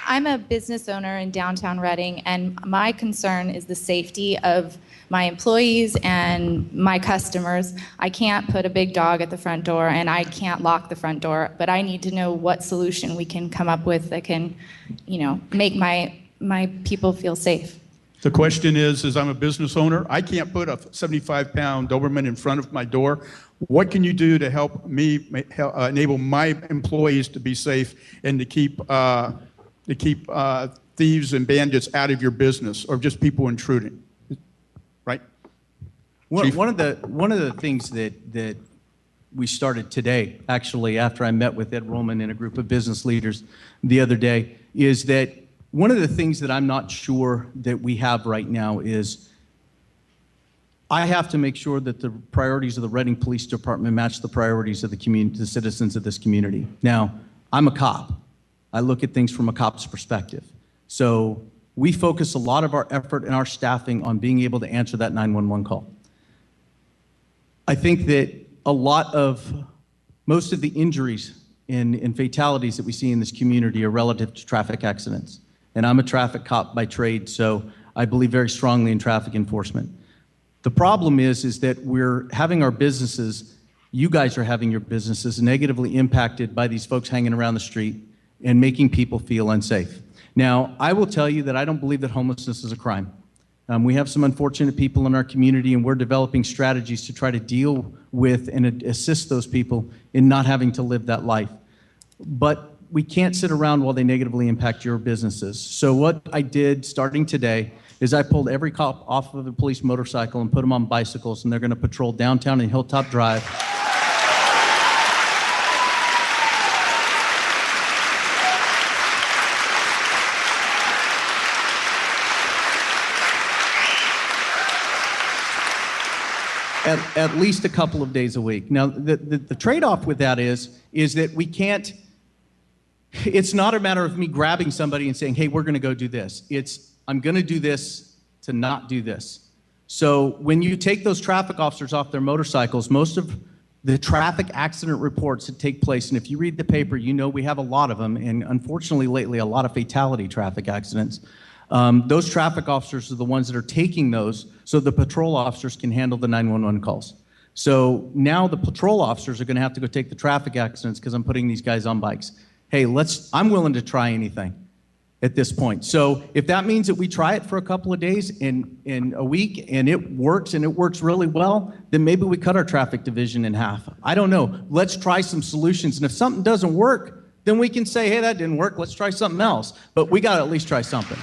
I'm a business owner in downtown Reading, and my concern is the safety of my employees and my customers. I can't put a big dog at the front door, and I can't lock the front door, but I need to know what solution we can come up with that can, make my people feel safe. The question is I'm a business owner. I can't put a 75-pound Doberman in front of my door. What can you do to help me enable my employees to be safe and to keep thieves and bandits out of your business, or just people intruding? Right? One of the things that we started today, actually, after I met with Ed Rollman and a group of business leaders the other day, is that one of the things that I'm not sure that we have right now is I have to make sure that the priorities of the Reading Police Department match the priorities of the community, the citizens of this community. Now, I'm a cop. I look at things from a cop's perspective. So we focus a lot of our effort and our staffing on being able to answer that 911 call. I think that most of the injuries and fatalities that we see in this community are relative to traffic accidents. And I'm a traffic cop by trade, so I believe very strongly in traffic enforcement. The problem is that we're having our businesses, you guys are having your businesses negatively impacted by these folks hanging around the street and making people feel unsafe. Now, I will tell you that I don't believe that homelessness is a crime. We have some unfortunate people in our community, and we're developing strategies to try to deal with and assist those people in not having to live that life. But we can't sit around while they negatively impact your businesses. So what I did starting today is I pulled every cop off of a police motorcycle and put them on bicycles, and they're going to patrol downtown and Hilltop Drive. At least a couple of days a week. Now, the trade-off with that is that we can't. It's not a matter of me grabbing somebody and saying, hey, we're going to go do this. It's, I'm going to do this to not do this. So when you take those traffic officers off their motorcycles, most of the traffic accident reports that take place, and if you read the paper, you know we have a lot of them, and unfortunately lately a lot of fatality traffic accidents. Those traffic officers are the ones that are taking those so the patrol officers can handle the 911 calls. So now the patrol officers are going to have to go take the traffic accidents because I'm putting these guys on bikes. Hey, I'm willing to try anything at this point. So if that means that we try it for a couple of days in a week and it works really well, then maybe we cut our traffic division in half. I don't know. Let's try some solutions. And if something doesn't work, then we can say, hey, that didn't work. Let's try something else. But we got to at least try something.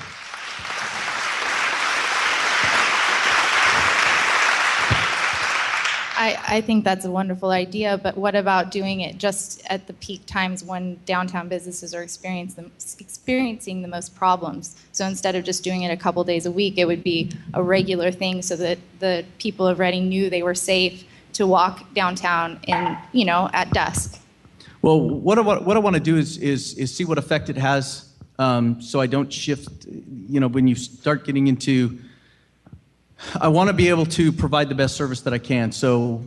I think that's a wonderful idea, but what about doing it just at the peak times when downtown businesses are experiencing the most problems? So instead of just doing it a couple days a week, it would be a regular thing so that the people of Reading knew they were safe to walk downtown at dusk. Well, what I want to do is see what effect it has, so I don't shift, when you start getting into, I want to be able to provide the best service that I can. So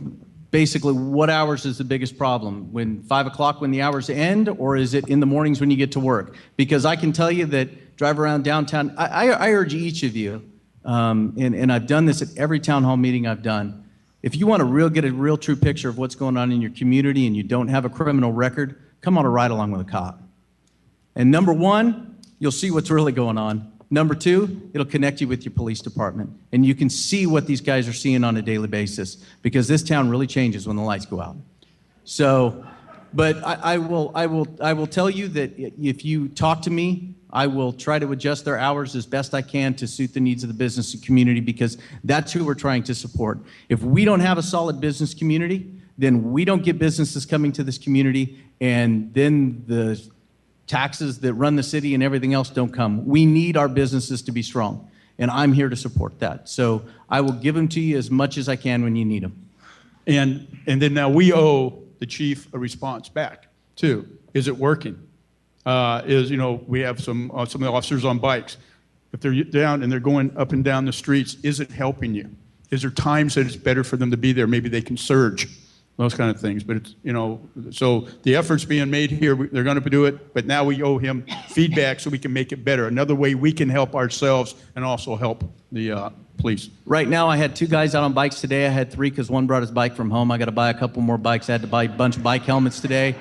basically, what hours is the biggest problem? When 5 o'clock when the hours end, or is it in the mornings when you get to work? Because I can tell you that drive around downtown, I urge each of you, and I've done this at every town hall meeting I've done. If you want to get a real true picture of what's going on in your community and you don't have a criminal record, come on a ride along with a cop. And number one, you'll see what's really going on. Number two, it'll connect you with your police department, and you can see what these guys are seeing on a daily basis, because this town really changes when the lights go out. So, but I will tell you that if you talk to me, I will try to adjust their hours as best I can to suit the needs of the business community, because that's who we're trying to support. If we don't have a solid business community, then we don't get businesses coming to this community, and then the taxes that run the city and everything else don't come. We need our businesses to be strong, and I'm here to support that. So I will give them to you as much as I can when you need them. And then now we owe the chief a response back too. Is it working? We have some of the officers on bikes. If they're down and they're going up and down the streets, is it helping you? Is there times that it's better for them to be there? Maybe they can surge. those kind of things. But it's, you know, so the effort's being made here. They're going to do it, but now we owe him feedback so we can make it better. Another way we can help ourselves and also help the police. Right now, I had 2 guys out on bikes today. I had 3 because one brought his bike from home. I got to buy a couple more bikes. I had to buy a bunch of bike helmets today.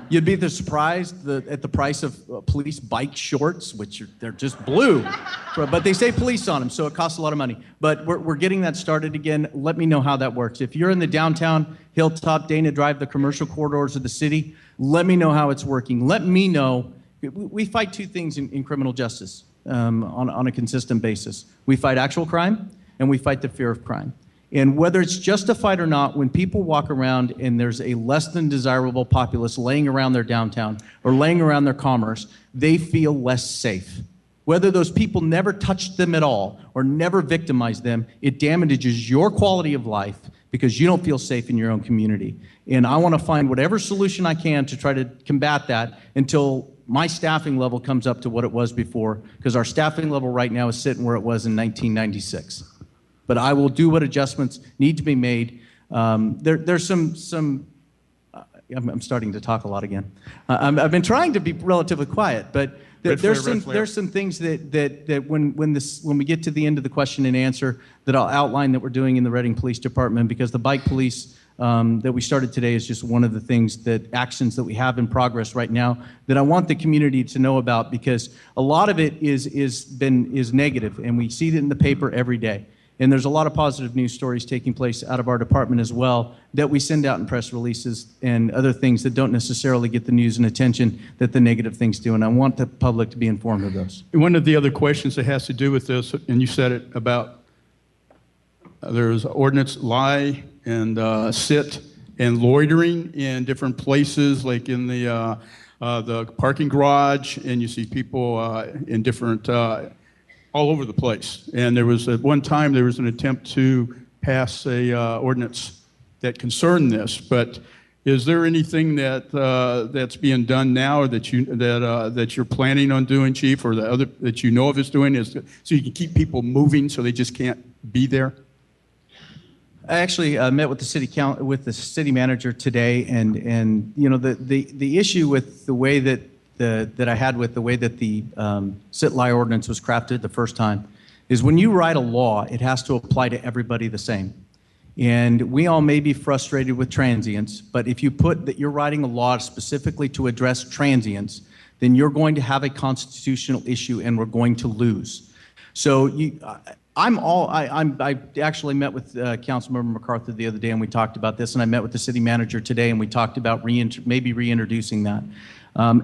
You'd be surprised at the price of police bike shorts, which they're just blue, but they say police on them, so it costs a lot of money. But we're getting that started again. Let me know how that works. If you're in the downtown, Hilltop, Dana Drive, the commercial corridors of the city, let me know how it's working. Let me know. We fight 2 things in criminal justice on a consistent basis. We fight actual crime, and we fight the fear of crime. And whether it's justified or not, when people walk around and there's a less than desirable populace laying around their downtown or laying around their commerce, they feel less safe. Whether those people never touched them at all or never victimized them, it damages your quality of life because you don't feel safe in your own community. And I want to find whatever solution I can to try to combat that until my staffing level comes up to what it was before, because our staffing level right now is sitting where it was in 1996. But I will do what adjustments need to be made. There's some I'm starting to talk a lot again. I've been trying to be relatively quiet, but there's some things that when we get to the end of the question and answer that I'll outline that we're doing in the Reading Police Department, because the bike police that we started today is just one of the things actions that we have in progress right now that I want the community to know about, because a lot of it is negative, and we see it in the paper every day. And there's a lot of positive news stories taking place out of our department as well that we send out in press releases and other things that don't necessarily get the news and attention that the negative things do. And I want the public to be informed of those. One of the other questions that has to do with this, and you said it about there's ordinance lie and sit and loitering in different places, like in the parking garage, and you see people in different all over the place. And there was at one time there was an attempt to pass a ordinance that concerned this. But is there anything that's being done now, or that you're planning on doing, Chief, or that you know of is doing, so you can keep people moving so they just can't be there? I actually met with the city manager today, and you know the issue with the way that I had with the way that the sit-lie ordinance was crafted the first time is when you write a law, it has to apply to everybody the same. And we all may be frustrated with transients, but if you put that you're writing a law specifically to address transients, then you're going to have a constitutional issue and we're going to lose. So I actually met with Councilmember MacArthur the other day, and we talked about this, and I met with the city manager today, and we talked about maybe reintroducing that.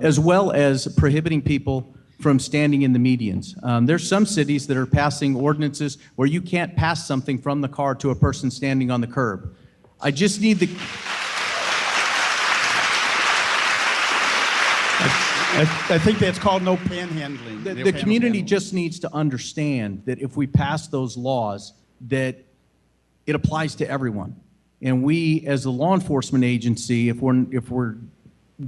As well as prohibiting people from standing in the medians. There's some cities that are passing ordinances where you can't pass something from the car to a person standing on the curb. I just need I think that's called no panhandling. The community just needs to understand that if we pass those laws, that it applies to everyone. And we, as a law enforcement agency, if we're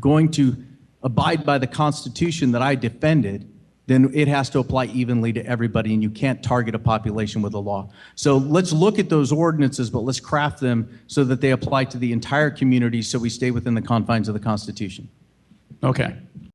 going to abide by the Constitution that I defended, then it has to apply evenly to everybody, and you can't target a population with a law. So let's look at those ordinances, but let's craft them so that they apply to the entire community so we stay within the confines of the Constitution. Okay.